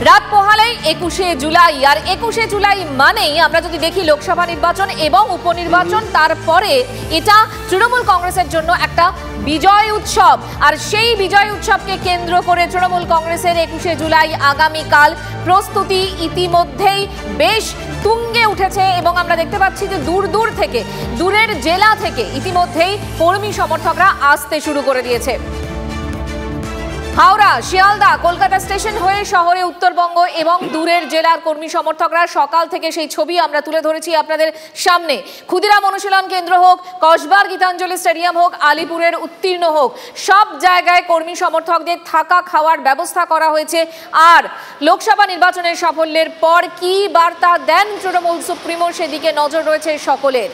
রাত পোহালেই 21শে জুলাই, আর 21শে জুলাই মানেই আমরা যদি দেখি লোকসভা নির্বাচন এবং উপনির্বাচন, তারপরে এটা তৃণমূল কংগ্রেসের জন্য একটা বিজয় উৎসব। আর সেই বিজয় উৎসবকে কেন্দ্র করে তৃণমূল কংগ্রেসের 21শে জুলাই আগামীকাল প্রস্তুতি ইতিমধ্যেই বেশ তুঙ্গে উঠেছে এবং আমরা দেখতে পাচ্ছি যে দূরের জেলা থেকে ইতিমধ্যেই কর্মী সমর্থকরা আসতে শুরু করে দিয়েছে। হাওড়া, শিয়ালদা, কলকাতা স্টেশন হয়ে শহরে উত্তরবঙ্গ এবং দূরের জেলার কর্মী সমর্থকরা সকাল থেকে সেই ছবি আমরা তুলে ধরেছি আপনাদের সামনে। ক্ষুদিরাম অনুশীলন কেন্দ্র হোক, কসবার গীতাঞ্জলি স্টেডিয়াম হোক, আলিপুরের উত্তীর্ণ হোক, সব জায়গায় কর্মী সমর্থকদের থাকা খাওয়ার ব্যবস্থা করা হয়েছে। আর লোকসভা নির্বাচনের সাফল্যের পর কি বার্তা দেন তৃণমূল সুপ্রিমো, সেদিকে নজর রয়েছে সকলের।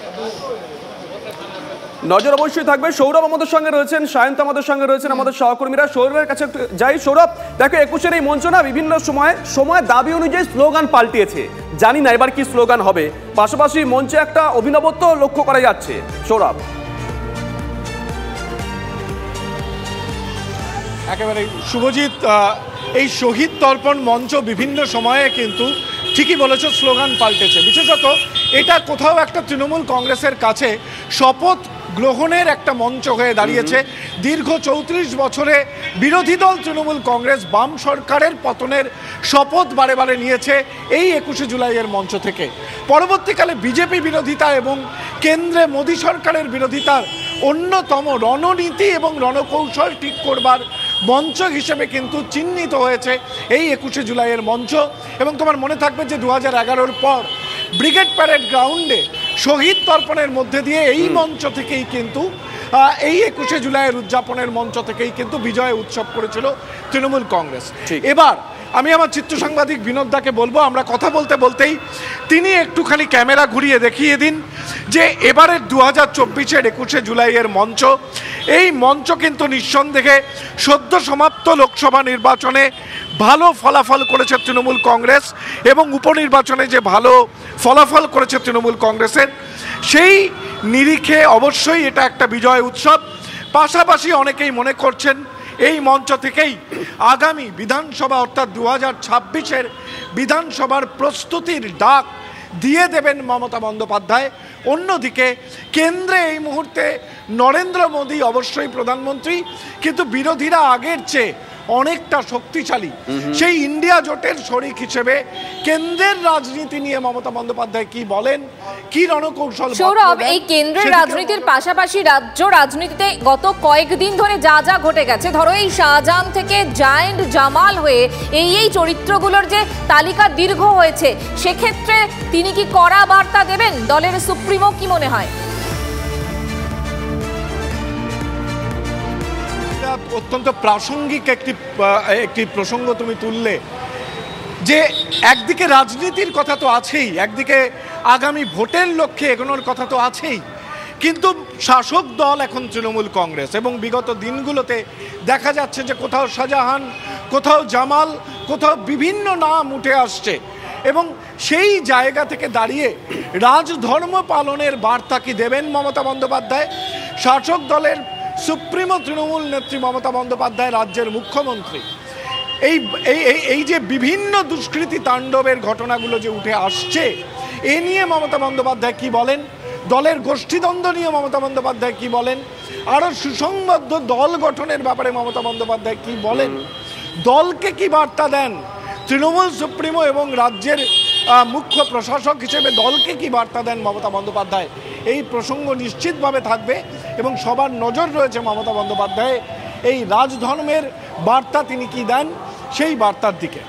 নজর অবশ্যই থাকবে। সৌরভ আমাদের সঙ্গে রয়েছেন, সায়ন্ত আমাদের সঙ্গে রয়েছেন, আমাদের সহকর্মীরা। সৌরভের কাছে যাই। সৌরভ, দেখো 21-এর এই মঞ্চ না বিভিন্ন সময় দাবি অনুযায়ী স্লোগান পাল্টিয়েছে, জানি না এবার কি স্লোগান হবে। পাশাপাশি মঞ্চে একটা অভিনবত্ব লক্ষ্য করা যাচ্ছে। সৌরভ, একেবারে শুভজিৎ, এই শহীদ তর্পণ মঞ্চ বিভিন্ন সময়ে কিন্তু ঠিকই বলেছ স্লোগান পাল্টেছে। বিশেষত এটা কোথাও একটা তৃণমূল কংগ্রেসের কাছে শপথ গ্রহণের একটা মঞ্চ হয়ে দাঁড়িয়েছে। দীর্ঘ 34 বছরে বিরোধী দল তৃণমূল কংগ্রেস বাম সরকারের পতনের শপথ বারে বারে নিয়েছে এই 21শে জুলাইয়ের মঞ্চ থেকে। পরবর্তীকালে বিজেপি বিরোধিতা এবং কেন্দ্রে মোদী সরকারের বিরোধিতার অন্যতম রণনীতি এবং রণকৌশল ঠিক করবার মঞ্চ হিসেবে কিন্তু চিহ্নিত হয়েছে এই 21শে জুলাইয়ের মঞ্চ। এবং তোমার মনে থাকবে যে 2011-র পর ব্রিগেড প্যারেড গ্রাউন্ডে শহীদ তর্পণের মধ্যে দিয়ে এই মঞ্চ থেকেই কিন্তু এই 21শে জুলাইয়ের উদযাপনের মঞ্চ থেকেই কিন্তু বিজয় উৎসব করেছিল তৃণমূল কংগ্রেস। এবার আমি আমার চিত্র সাংবাদিক বিনোদদাকে বলবো, আমরা কথা বলতে বলতেই তিনি একটুখানি ক্যামেরা ঘুরিয়ে দেখিয়ে দিন যে এবারের 2024-এর 21শে জুলাইয়ের মঞ্চ, এই মঞ্চ কিন্তু নিঃসন্দেহে সদ্য সমাপ্ত লোকসভা নির্বাচনে ভালো ফলাফল করেছে তৃণমূল কংগ্রেস এবং উপনির্বাচনে যে ভালো ফলাফল করেছে তৃণমূল কংগ্রেসের, সেই নিরিখে অবশ্যই এটা একটা বিজয় উৎসব। পাশাপাশি অনেকেই মনে করছেন এই মঞ্চ থেকেই আগামী বিধানসভা অর্থাৎ 2026-এর বিধানসভার প্রস্তুতির ডাক দিয়ে দেবেন মমতা বন্দ্যোপাধ্যায়। অন্যদিকে কেন্দ্রে এই মুহূর্তে নরেন্দ্র মোদী অবশ্যই প্রধানমন্ত্রী, কিন্তু বিরোধীরা আগের চেয়ে অনেকটা শক্তিশালী। সেই ইন্ডিয়া জোটের শরিক হিসেবে কেন্দ্রের রাজনীতি নিয়ে মমতা বন্দ্যোপাধ্যায় কি বলেন, কি রণকৌশল। সৌরভ, এই কেন্দ্রের রাজনীতির পাশাপাশি রাজ্য রাজনীতিতে গত কয়েকদিন ধরে যা যা ঘটে গেছে, ধরো এই শাহজাহান থেকে জায়েন্ট জামাল হয়ে এই চরিত্রগুলোর যে তালিকা দীর্ঘ হয়েছে, সেক্ষেত্রে তিনি কি কড়া বার্তা দেবেন দলের সুপ্রিমো, কি মনে হয়? অত্যন্ত প্রাসঙ্গিক একটি প্রসঙ্গ তুমি তুললে যে একদিকে রাজনীতির কথা তো আছেই, একদিকে আগামী ভোটের লক্ষ্যে এগোনোর কথা তো আছেই, কিন্তু শাসক দল এখন তৃণমূল কংগ্রেস এবং বিগত দিনগুলোতে দেখা যাচ্ছে যে কোথাও শাহজাহান, কোথাও জামাল, কোথাও বিভিন্ন নাম উঠে আসছে এবং সেই জায়গা থেকে দাঁড়িয়ে রাজধর্ম পালনের বার্তা কি দেবেন মমতা বন্দ্যোপাধ্যায়? শাসক দলের সুপ্রিমো তৃণমূল নেত্রী মমতা বন্দ্যোপাধ্যায়, রাজ্যের মুখ্যমন্ত্রী, এই যে বিভিন্ন দুষ্কৃতি তাণ্ডবের ঘটনাগুলো যে উঠে আসছে, এ নিয়ে মমতা বন্দ্যোপাধ্যায় কি বলেন? দলের গোষ্ঠীদ্বন্দ্ব নিয়ে মমতা বন্দ্যোপাধ্যায় কি বলেন? আরও সুসংবদ্ধ দল গঠনের ব্যাপারে মমতা বন্দ্যোপাধ্যায় কি বলেন? দলকে কি বার্তা দেন তৃণমূল সুপ্রিমো এবং রাজ্যের মুখ্য প্রশাসক হিসেবে দলকে কি বার্তা দেন মমতা বন্দ্যোপাধ্যায়? এই প্রসঙ্গ নিশ্চিতভাবে থাকবে এবং সবার নজর রয়েছে মমতা বন্দ্যোপাধ্যায় এই রাজধর্মের বার্তা তিনি কি দেন সেই বার্তার দিকে।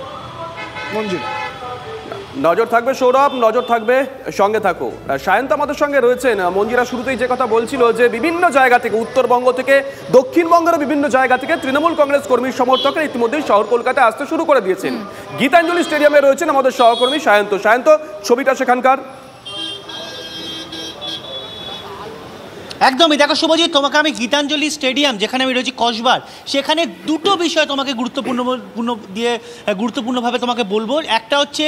মঞ্জুর, নজর থাকবে। সৌরভ, নজর থাকবে, সঙ্গে থাকো। সায়ন্ত আমাদের সঙ্গে রয়েছেন। মঞ্জিরা শুরুতেই যে কথা বলছিল যে বিভিন্ন জায়গা থেকে, উত্তরবঙ্গ থেকে দক্ষিণবঙ্গের বিভিন্ন জায়গা থেকে তৃণমূল কংগ্রেস কর্মী সমর্থকরা ইতিমধ্যেই শহর কলকাতায় আসতে শুরু করে দিয়েছেন। গীতাঞ্জলি স্টেডিয়ামে রয়েছেন আমাদের সহকর্মী সায়ন্ত। সায়ন্ত, ছবিটা সেখানকার। একদমই। দেখো শুভজিৎ, তোমাকে আমি গীতাঞ্জলি স্টেডিয়াম যেখানে আমি রয়েছি কসবার, সেখানে দুটো বিষয় তোমাকে গুরুত্বপূর্ণভাবে তোমাকে বলবো। একটা হচ্ছে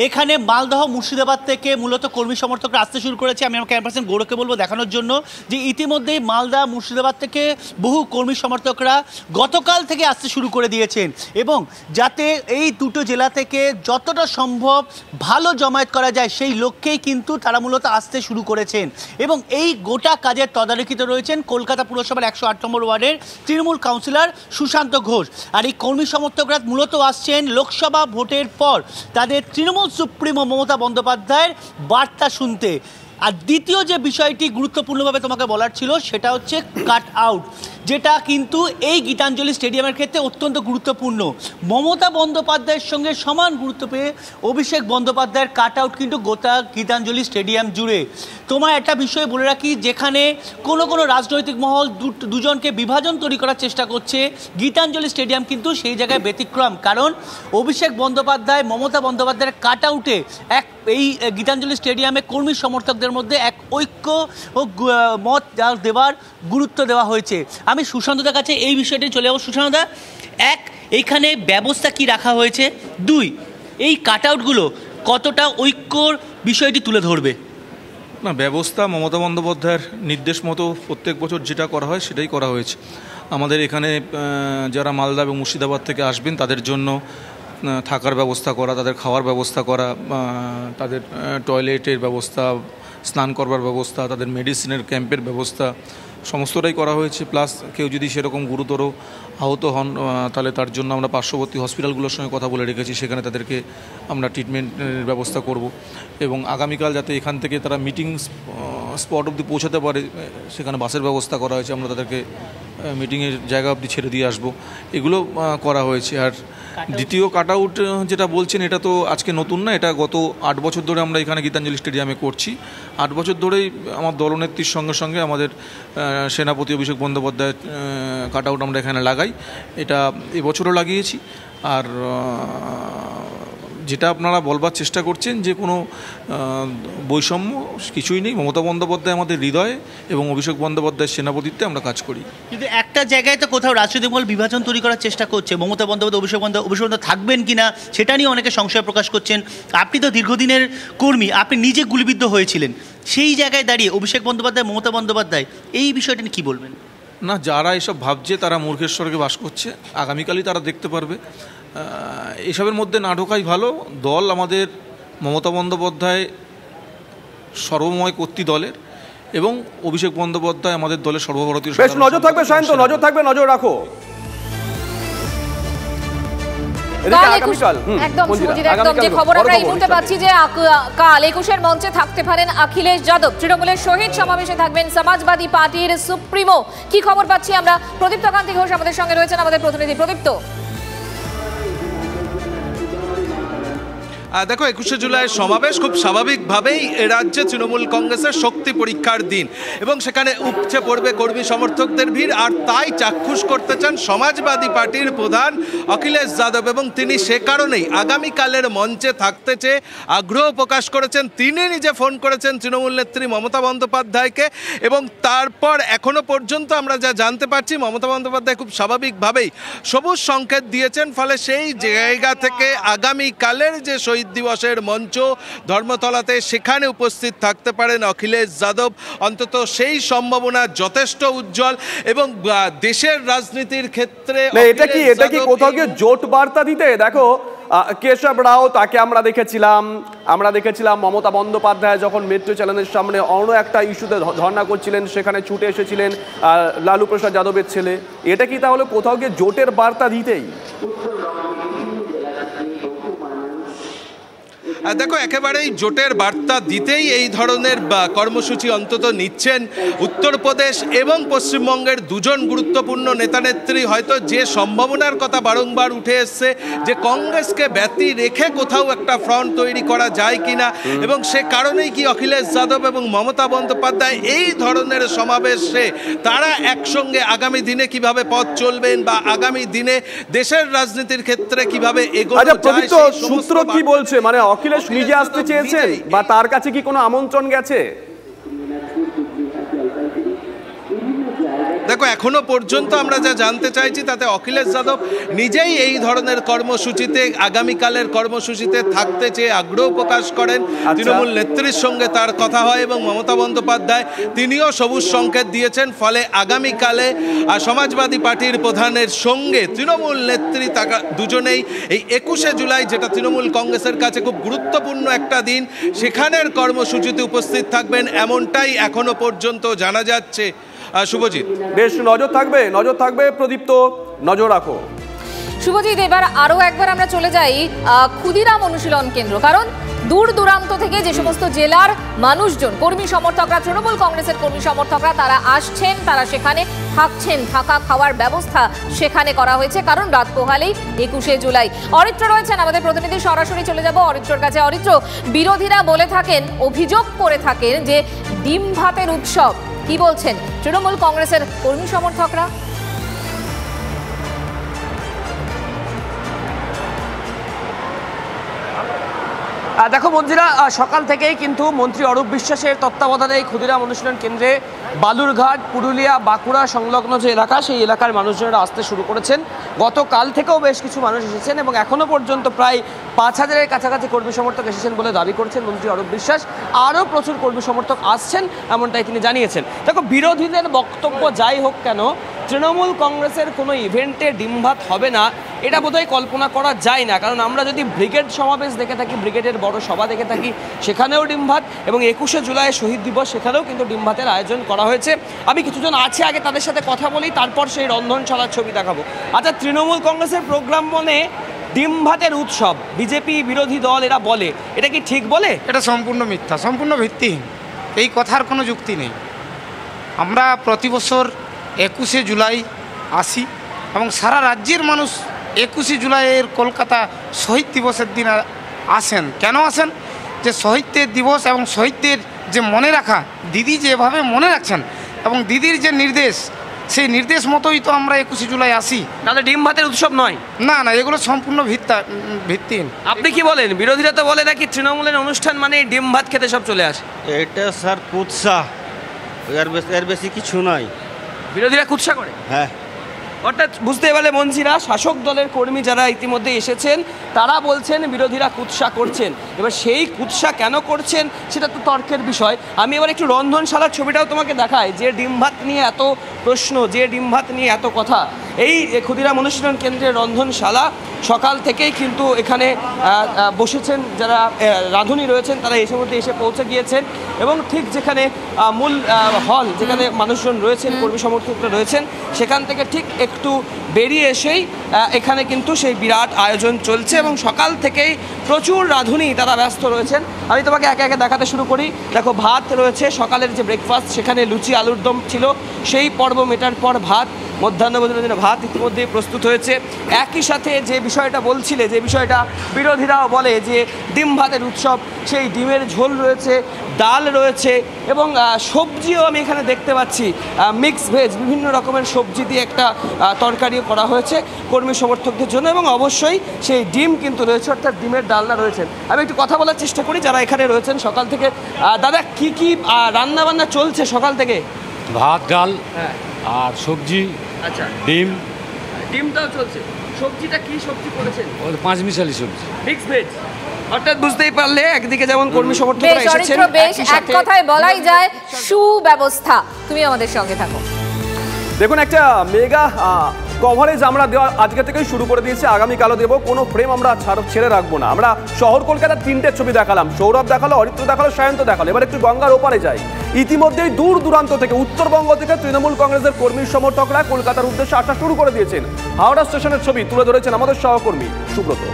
এখানে মালদহ মুর্শিদাবাদ থেকে মূলত কর্মী সমর্থকরা আসতে শুরু করেছে। আমি আমার ক্যাম্পাসের গৌরবকে বলবো দেখানোর জন্য যে ইতিমধ্যেই মালদা মুর্শিদাবাদ থেকে বহু কর্মী সমর্থকরা গতকাল থেকে আসতে শুরু করে দিয়েছেন, এবং যাতে এই দুটো জেলা থেকে যতটা সম্ভব ভালো জমায়েত করা যায় সেই লক্ষ্যেই কিন্তু তারা মূলত আসতে শুরু করেছেন। এবং এই গোটা কাজের তদারকিতে রয়েছেন কলকাতা পুরসভার 108 নম্বর ওয়ার্ডের তৃণমূল কাউন্সিলর সুশান্ত ঘোষ। আর এই কর্মী সমর্থকরা মূলত আসছেন লোকসভা ভোটের পর তাদের তৃণমূল সুপ্রিমো মমতা বন্দ্যোপাধ্যায়ের বার্তা শুনতে। আর দ্বিতীয় যে বিষয়টি গুরুত্বপূর্ণভাবে তোমাকে বলার ছিল সেটা হচ্ছে কাট আউট, যেটা কিন্তু এই গীতাঞ্জলি স্টেডিয়ামের ক্ষেত্রে অত্যন্ত গুরুত্বপূর্ণ। মমতা বন্দ্যোপাধ্যায়ের সঙ্গে সমান গুরুত্ব পেয়ে অভিষেক বন্দ্যোপাধ্যায়ের কাট আউট কিন্তু গোটা গীতাঞ্জলি স্টেডিয়াম জুড়ে। তোমার একটা বিষয় বলে রাখি, যেখানে কোনো রাজনৈতিক মহল দুজনকে বিভাজন তৈরি করার চেষ্টা করছে, গীতাঞ্জলি স্টেডিয়াম কিন্তু সেই জায়গায় ব্যতিক্রম। কারণ অভিষেক বন্দ্যোপাধ্যায় মমতা বন্দ্যোপাধ্যায়ের কাট আউটে এই গীতাঞ্জলি স্টেডিয়ামে কর্মী সমর্থকদের মধ্যে এক ঐক্য ও মত দেওয়ার গুরুত্ব দেওয়া হয়েছে। আমি সুশান্তদার কাছে এই বিষয়টি চলে যাবো। সুশান্তদা, এক, এইখানে ব্যবস্থা কি রাখা হয়েছে? দুই, এই কাট আউটগুলো কতটা ঐক্যর বিষয়টি তুলে ধরবে? না, ব্যবস্থা মমতা বন্দ্যোপাধ্যায়ের নির্দেশ মতো প্রত্যেক বছর যেটা করা হয় সেটাই করা হয়েছে। আমাদের এখানে যারা মালদা এবং মুর্শিদাবাদ থেকে আসবেন তাদের জন্য থাকার ব্যবস্থা করা, তাদের খাওয়ার ব্যবস্থা করা, তাদের টয়লেটের ব্যবস্থা, স্নান করবার ব্যবস্থা, তাদের মেডিসিনের ক্যাম্পের ব্যবস্থা সমস্তটাই করা হয়েছে। প্লাস কেউ যদি সেরকম গুরুতর আহত হন তাহলে তার জন্য আমরা পার্শ্ববর্তী হসপিটালগুলোর সঙ্গে কথা বলে রেখেছি, সেখানে তাদেরকে আমরা ট্রিটমেন্টের ব্যবস্থা করব। এবং আগামীকাল যাতে এখান থেকে তারা মিটিং স্পট অবধি পৌঁছাতে পারে সেখানে বাসের ব্যবস্থা করা হয়েছে, আমরা তাদেরকে মিটিংয়ের জায়গা অবধি ছেড়ে দিয়ে আসবো, এগুলো করা হয়েছে। আর দ্বিতীয় কাট আউট যেটা বলছেন এটা তো আজকে নতুন না, এটা গত 8 বছর ধরে আমরা এখানে গীতাঞ্জলি স্টেডিয়ামে করছি। 8 বছর ধরেই আমার দলনেত্রীর সঙ্গে সঙ্গে আমাদের সেনাপতি অভিষেক বন্দ্যোপাধ্যায়ের কাট আউট আমরা এখানে লাগাই, এটা এবছরও লাগিয়েছি। আর যেটা আপনারা বলবার চেষ্টা করছেন যে কোনো বৈষম্য কিছুই নেই, মমতা বন্দ্যোপাধ্যায় আমাদের হৃদয়ে এবং অভিষেক বন্দ্যোপাধ্যায়ের সেনাপতিত্বে আমরা কাজ করি। কিন্তু একটা জায়গায় তো কোথাও রাজনৈতিক মহল বিভাজন তৈরি করার চেষ্টা করছে, মমতা বন্দ্যোপাধ্যায় অভিষেক বন্দ্যোপাধ্যায় থাকবেন কিনা সেটা নিয়ে অনেকে সংশয় প্রকাশ করছেন। আপনি তো দীর্ঘদিনের কর্মী, আপনি নিজে গুলিবিদ্ধ হয়েছিলেন, সেই জায়গায় দাঁড়িয়ে অভিষেক বন্দ্যোপাধ্যায় মমতা বন্দ্যোপাধ্যায় এই বিষয়টা নিয়ে কী বলবেন? না, যারা এসব ভাবছে তারা মূর্খের স্বর্গে বাস করছে, আগামীকালই তারা দেখতে পারবে। এসবের মধ্যে না ঢোকাই ভালো। দল আমাদের মমতা বন্দ্যোপাধ্যায় সর্বময় কর্তৃ দলের, এবং অভিষেক বন্দ্যোপাধ্যায় আমাদের দলের সর্বভারতীয়। বেশ, নজর থাকবে সায়ন্ত, নজর থাকবে, নজর রাখো। একদম যে খবর আমরা এই মুহূর্তে পাচ্ছি যে কাল 21-এর মঞ্চে থাকতে পারেন অখিলেশ যাদব, তৃণমূলের শহীদ সমাবেশে থাকবেন সমাজবাদী পার্টির সুপ্রিমো। কি খবর পাচ্ছি আমরা? প্রদীপ্ত কান্তি ঘোষ আমাদের সঙ্গে রয়েছেন, আমাদের প্রতিনিধি। প্রদীপ্ত, দেখো 21শে জুলাইয়ের সমাবেশ খুব স্বাভাবিকভাবেই রাজ্যে তৃণমূল কংগ্রেসের শক্তি পরীক্ষার দিন, এবং সেখানে উপচে পড়বে কর্মী সমর্থকদের ভিড়। আর তাই চাক্ষুষ করতে চান সমাজবাদী পার্টির প্রধান অখিলেশ যাদব, এবং তিনি সে কারণেই আগামীকালের মঞ্চে থাকতে চেয়ে আগ্রহ প্রকাশ করেছেন। তিনি নিজে ফোন করেছেন তৃণমূল নেত্রী মমতা বন্দ্যোপাধ্যায়কে, এবং তারপর এখনো পর্যন্ত আমরা যা জানতে পারছি মমতা বন্দ্যোপাধ্যায় খুব স্বাভাবিকভাবেই সবুজ সংকেত দিয়েছেন। ফলে সেই জায়গা থেকে আগামীকালের যে শহীদ দিবসের মঞ্চ ধর্মতলাতে, সেখানে উপস্থিত থাকতে পারেন অখিলেশ যাদব। অন্তত সেই সম্ভাবনা যথেষ্ট উজ্জ্বল, এবং দেশের রাজনীতির ক্ষেত্রে এটা কি কোথাও গিয়ে জোট বার্তা দিতে? দেখো, কেশব রাও তাকে আমরা দেখেছিলাম মমতা বন্দ্যোপাধ্যায় যখন মেট্রো চ্যানেলের সামনে অন্য একটা ইস্যুতে ধর্ণা করছিলেন, সেখানে ছুটে এসেছিলেন লালু প্রসাদ যাদবের ছেলে। এটা কি তাহলে কোথাও গিয়ে জোটের বার্তা দিতেই? দেখো, একেবারেই জোটের বার্তা দিতেই এই ধরনের কর্মসূচি অন্তত নিচ্ছেন উত্তরপ্রদেশ এবং পশ্চিমবঙ্গের দুজন গুরুত্বপূর্ণ নেতানেত্রী। হয়তো যে সম্ভাবনার কথা বারংবার উঠে এসছে যে কংগ্রেসকে ব্যতি রেখে কোথাও একটা ফ্রন্ট তৈরি করা যায় কিনা, এবং সে কারণেই কি অখিলেশ যাদব এবং মমতা বন্দ্যোপাধ্যায় এই ধরনের সমাবেশে তারা একসঙ্গে আগামী দিনে কিভাবে পথ চলবেন বা আগামী দিনে দেশের রাজনীতির ক্ষেত্রে কিভাবে এগোনো যায়। সূত্র কি বলছে? মানে অখিলেশ নিজে আসতে চেয়েছেন বা তার কাছে কি কোনো আমন্ত্রণ গেছে? দেখো, এখনো পর্যন্ত আমরা যা জানতে চাইছি তাতে অখিলেশ যাদব নিজেই এই ধরনের কর্মসূচিতে, আগামীকালের কর্মসূচিতে থাকতে চেয়ে আগ্রহ প্রকাশ করেন। তৃণমূল নেত্রীর সঙ্গে তার কথা হয় এবং মমতা বন্দ্যোপাধ্যায় তিনিও সবুজ সংকেত দিয়েছেন। ফলে আগামীকালে সমাজবাদী পার্টির প্রধানের সঙ্গে তৃণমূল নেত্রী দুজনেই এই 21শে জুলাই, যেটা তৃণমূল কংগ্রেসের কাছে খুব গুরুত্বপূর্ণ একটা দিন, সেখানের কর্মসূচিতে উপস্থিত থাকবেন, এমনটাই এখনো পর্যন্ত জানা যাচ্ছে। শুভজিৎ, বেশ, নজর থাকবে প্রদীপ্ত, নজর রাখো। শুভজিৎ, এবার আরো একবার আমরা চলে যাই ক্ষুদিরাম অনুশীলন কেন্দ্র, কারণ দূর দূরান্ত থেকে যে সমস্ত জেলার মানুষজন, কর্মী সমর্থকরা, তৃণমূল কংগ্রেসের কর্মী সমর্থকরা তারা আসছেন, তারা সেখানে থাকছেন, থাকা খাওয়ার ব্যবস্থা সেখানে করা হয়েছে, কারণ রাত পোহালেই 21শে জুলাই। অরিত্র রয়েছেন আমাদের প্রতিনিধি, সরাসরি চলে যাব অরিত্রর কাছে। অরিত্র, বিরোধীরা বলে থাকেন, অভিযোগ করে থাকেন যে ডিম ভাতের উৎসব, কি বলছেন তৃণমূল কংগ্রেসের কর্মী সমর্থকরা? দেখো মঞ্জিরা, সকাল থেকেই কিন্তু মন্ত্রী অরূপ বিশ্বাসের তত্ত্বাবধানে ক্ষুদিরাম অনুশীলন কেন্দ্রে বালুরঘাট, পুরুলিয়া, বাঁকুড়া সংলগ্ন যে এলাকা, সেই এলাকার মানুষজনেরা আসতে শুরু করেছেন। গতকাল থেকেও বেশ কিছু মানুষ এসেছেন এবং এখনও পর্যন্ত প্রায় 5000-এর কাছাকাছি কর্মী সমর্থক এসেছেন বলে দাবি করছেন মন্ত্রী অরূপ বিশ্বাস। আরও প্রচুর কর্মী সমর্থক আসছেন, এমনটাই তিনি জানিয়েছেন। দেখো, বিরোধীদের বক্তব্য যাই হোক কেন, তৃণমূল কংগ্রেসের কোনো ইভেন্টে ডিমভাত হবে না এটা বোধহয় কল্পনা করা যায় না, কারণ আমরা যদি ব্রিগেড সমাবেশ দেখে থাকি, ব্রিগেডের বড় সভা দেখে থাকি, সেখানেও ডিমভাত, এবং 21শে জুলাই শহীদ দিবস, সেখানেও কিন্তু ডিমভাতের আয়োজন করা হয়েছে। আমি কিছুজন আছে আগে তাদের সাথে কথা বলি, তারপর সেই রন্ধনশালার ছবি দেখাবো। আচ্ছা, তৃণমূল কংগ্রেসের প্রোগ্রাম মনে ডিম ভাতের উৎসব, বিজেপি বিরোধী দল এরা বলে, এটা কি ঠিক বলে? এটা সম্পূর্ণ মিথ্যা, সম্পূর্ণ ভিত্তিহীন, এই কথার কোনো যুক্তি নেই। আমরা প্রতি বছর 21শে জুলাই আসি এবং সারা রাজ্যের মানুষ 21শে জুলাইয়ের কলকাতা শহীদ দিবসের দিন আসেন। কেন আসেন? যে শহীদদের দিবস এবং শহীদদের যে মনে রাখা, দিদি যেভাবে মনে রাখছেন এবং দিদির যে নির্দেশ, সেই নির্দেশ মতোই তো আমরা 21শে জুলাই আসি। তাহলে ডিম ভাতের উৎসব নয়? না না, এগুলো সম্পূর্ণ ভিত্তিহীন। আপনি কি বলেন? বিরোধীরা তো বলে নাকি তৃণমূলের অনুষ্ঠান মানে ডিম ভাত খেতে সব চলে আসে। এটা স্যার কুৎসা, এর বেশি কিছু নয়। বিরোধীরা কুৎসা করে? হ্যাঁ। অর্থাৎ বুঝতে পারলে মঞ্জিরা, শাসক দলের কর্মী যারা ইতিমধ্যে এসেছেন তারা বলছেন বিরোধীরা কুৎসা করছেন। এবার সেই কুৎসা কেন করছেন সেটা তো তর্কের বিষয়। আমি এবার একটু রন্ধনশালার ছবিটাও তোমাকে দেখাই, যে ডিম ভাত নিয়ে এত প্রশ্ন, যে ডিম ভাত নিয়ে এত কথা। এই ক্ষুদিরাম অনুশীলন কেন্দ্রের রন্ধনশালা, সকাল থেকেই কিন্তু এখানে বসেছেন যারা রাঁধুনি রয়েছেন, তারা এই সময় এসে পৌঁছে গিয়েছেন এবং ঠিক যেখানে মূল হল, যেখানে মানুষজন রয়েছেন, কর্মী সমর্থকরা রয়েছেন, সেখান থেকে ঠিক একটু বেরিয়ে এসেই এখানে কিন্তু সেই বিরাট আয়োজন চলছে এবং সকাল থেকেই প্রচুর রাঁধুনি তারা ব্যস্ত রয়েছেন। আমি তোমাকে একে একে দেখাতে শুরু করি। দেখো, ভাত রয়েছে, সকালের যে ব্রেকফাস্ট, সেখানে লুচি আলুর দম ছিল, সেই পর্ব মেটার পর ভাত, মধ্যাহ্নভোজনের জন্য ভাত ইতিমধ্যেই প্রস্তুত হয়েছে। একই সাথে যে বিষয়টা বলছিলে, যে বিষয়টা বিরোধীরাও বলে যে ডিম ভাতের উৎসব, সেই ডিমের ঝোল রয়েছে, ডাল রয়েছে এবং সবজিও আমি এখানে দেখতে পাচ্ছি, মিক্স ভেজ, বিভিন্ন রকমের সবজি দিয়ে একটা তরকারিও করা হয়েছে কর্মী সমর্থকদের জন্য এবং অবশ্যই সেই ডিম কিন্তু রয়েছে, অর্থাৎ ডিমের ডালনা রয়েছেন। আমি একটু কথা বলার চেষ্টা করি যারা এখানে রয়েছেন সকাল থেকে। দাদা, কি কি রান্না বান্না চলছে সকাল থেকে? ভাত, ডাল, হ্যাঁ, আর সবজি, আচ্ছা, ডিম। ডিমটাও চলছে। সবজিটা কি সবজি করেছেন? পাঁচ মিশালি সবজি, মিক্স ভেজ। অর্থাৎ বুঝতেই পারলে একদিকে যেমন কর্মী সমর্থকরা এসেছেন, এক কথায় বলাই যায় সুব্যবস্থা। তুমি আমাদের সঙ্গে থাকো। দেখুন, একটা মেগা কভারেজ আমরা দেওয়া আজকে থেকেই শুরু করে দিয়েছি, আগামীকালও দেবো। কোনো ফ্রেম আমরা ছেড়ে রাখবো না। আমরা শহর কলকাতার 3টে ছবি দেখালাম, সৌরভ দেখালো, অরিত্র দেখালো, সায়ন্ত দেখালো। এবার একটু গঙ্গার ওপারে যাই। ইতিমধ্যেই দূর দূরান্ত থেকে, উত্তরবঙ্গ থেকে তৃণমূল কংগ্রেসের কর্মী সমর্থকরা কলকাতার উদ্দেশ্যে আসা শুরু করে দিয়েছেন। হাওড়া স্টেশনের ছবি তুলে ধরেছেন আমাদের সহকর্মী সুব্রত।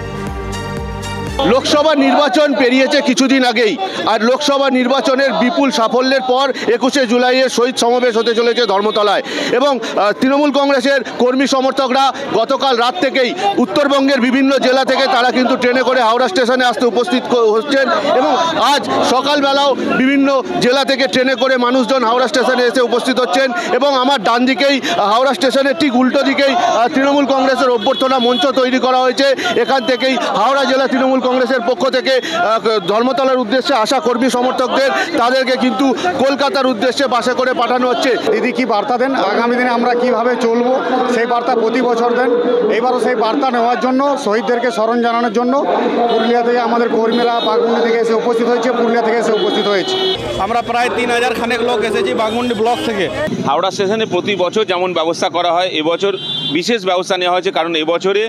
লোকসভা নির্বাচন পেরিয়েছে কিছুদিন আগেই, আর লোকসভা নির্বাচনের বিপুল সাফল্যের পর 21শে জুলাইয়ের শহীদ সমাবেশ হতে চলেছে ধর্মতলায় এবং তৃণমূল কংগ্রেসের কর্মী সমর্থকরা গতকাল রাত থেকেই উত্তরবঙ্গের বিভিন্ন জেলা থেকে তারা কিন্তু ট্রেনে করে হাওড়া স্টেশনে আসতে উপস্থিত হচ্ছেন এবং আজ সকালবেলাও বিভিন্ন জেলা থেকে ট্রেনে করে মানুষজন হাওড়া স্টেশনে এসে উপস্থিত হচ্ছেন এবং আমার ডান দিকেই হাওড়া স্টেশনের ঠিক উল্টো দিকেই তৃণমূল কংগ্রেসের অভ্যর্থনা মঞ্চ তৈরি করা হয়েছে। এখান থেকেই হাওড়া জেলা তৃণমূল কংগ্রেসের পক্ষ থেকে ধর্মতলার উদ্দেশ্যে আসা কর্মী সমর্থকদের তাদেরকে কিন্তু কলকাতার উদ্দেশ্যে বাসে করে পাঠানো হচ্ছে। দিদি কি বার্তা দেন, আগামী দিনে আমরা কিভাবে চলবো সেই বার্তা প্রতি বছর দেন। এবারও সেই বার্তা নেওয়ার জন্য শহীদদেরকে স্মরণ জানানোর জন্য পুরুলিয়া থেকে আমাদের কর্মীরা বাঘমুন্ডি থেকে এসে উপস্থিত হয়েছে, পুরুলিয়া থেকে এসে উপস্থিত হয়েছে। আমরা প্রায় 3000 খানেক লোক এসেছি বাঘমুন্ডি ব্লক থেকে। হাওড়া স্টেশনে প্রতি বছর যেমন ব্যবস্থা করা হয় এবছর বিশেষ ব্যবস্থা নেওয়া হয়েছে, কারণ এবছরে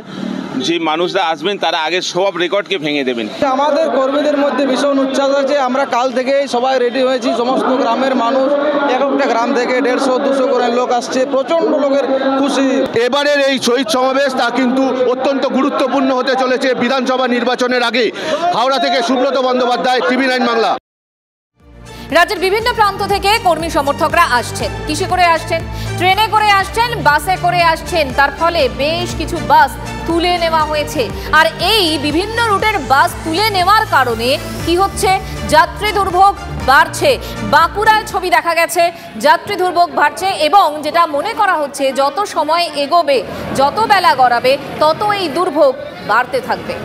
যে মানুষরা আসবেন তারা আগে সব রেকর্ডকে ভেঙে দেবেন। আমাদের কর্মীদের মধ্যে ভীষণ উচ্ছ্বাস আছে। আমরা কাল থেকে সবাই রেডি হয়েছি, সমস্ত গ্রামের মানুষ, এক একটা গ্রাম থেকে 150-200 করে লোক আসছে, প্রচণ্ড লোকের খুশি। এবারের এই শহীদ সমাবেশ তা কিন্তু অত্যন্ত গুরুত্বপূর্ণ হতে চলেছে বিধানসভা নির্বাচনের আগে। হাওড়া থেকে সুব্রত বন্দ্যোপাধ্যায়, TV9 বাংলা। রাজ্যের বিভিন্ন প্রান্ত থেকে কর্মী সমর্থকরা আসছেন। কিসে করে আসছেন? ট্রেনে করে আসছেন, বাসে করে আসছেন। তার ফলে বেশ কিছু বাস তুলে নেওয়া হয়েছে। আর এই বিভিন্ন রুটের বাস তুলে নেওয়ার কারণে কি হচ্ছে? যাত্রী দুর্ভোগ বাড়ছে। বাঁকুড়ার ছবি দেখা গেছে, যাত্রী দুর্ভোগ বাড়ছে এবং যেটা মনে করা হচ্ছে যত সময় এগোবে, যত বেলা গড়াবে, তত এই দুর্ভোগ বাড়তে থাকবে।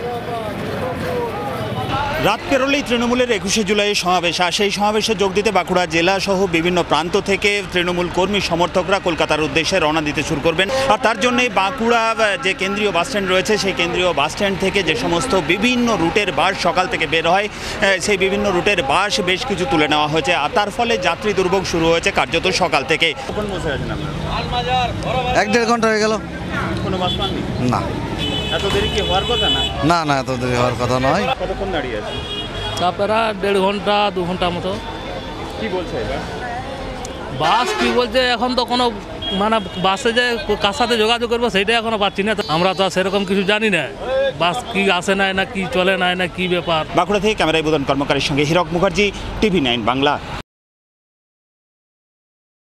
রাত পেরোলেই তৃণমূলের 21শে জুলাইয়ের সমাবেশ, আর সেই সমাবেশে যোগ দিতে বাঁকুড়া জেলা সহ বিভিন্ন প্রান্ত থেকে তৃণমূল কর্মী সমর্থকরা কলকাতার উদ্দেশ্যে রওনা দিতে শুরু করবেন। আর তার জন্যই বাঁকুড়া যে কেন্দ্রীয় বাসস্ট্যান্ড রয়েছে সেই কেন্দ্রীয় বাসস্ট্যান্ড থেকে যে সমস্ত বিভিন্ন রুটের বাস সকাল থেকে বের হয়, সেই বিভিন্ন রুটের বাস বেশ কিছু তুলে নেওয়া হয়েছে। আর তার ফলে যাত্রী দুর্ভোগ শুরু হয়েছে কার্যত সকাল থেকে। কখন বসে আছেন আপনারা? 1-1.5 ঘন্টা হয়ে গেল। কোনো বাস পাননি? না। এত দেরি কি হওয়ার কথা না? না না, এত দেরি হওয়ার কথা নয়। কতক্ষণ দাঁড়িয়ে আছেন? তারপরে 1.5 ঘন্টা 2 ঘন্টা মতো। কি বলছে এবার বাস? কি বলছে এখন তো কোনো মানে বাসে যে কার সাথে যোগাযোগ করবো সেটাই এখনো পাচ্ছি না। আমরা তো সেরকম কিছু জানি না, বাস কি আসে নাই না কি চলে নাই না কি ব্যাপার। বাঁকুড়া থেকে ক্যামেরায় বোধন কর্মকারীর সঙ্গে হীরক মুখার্জি, TV9 বাংলা।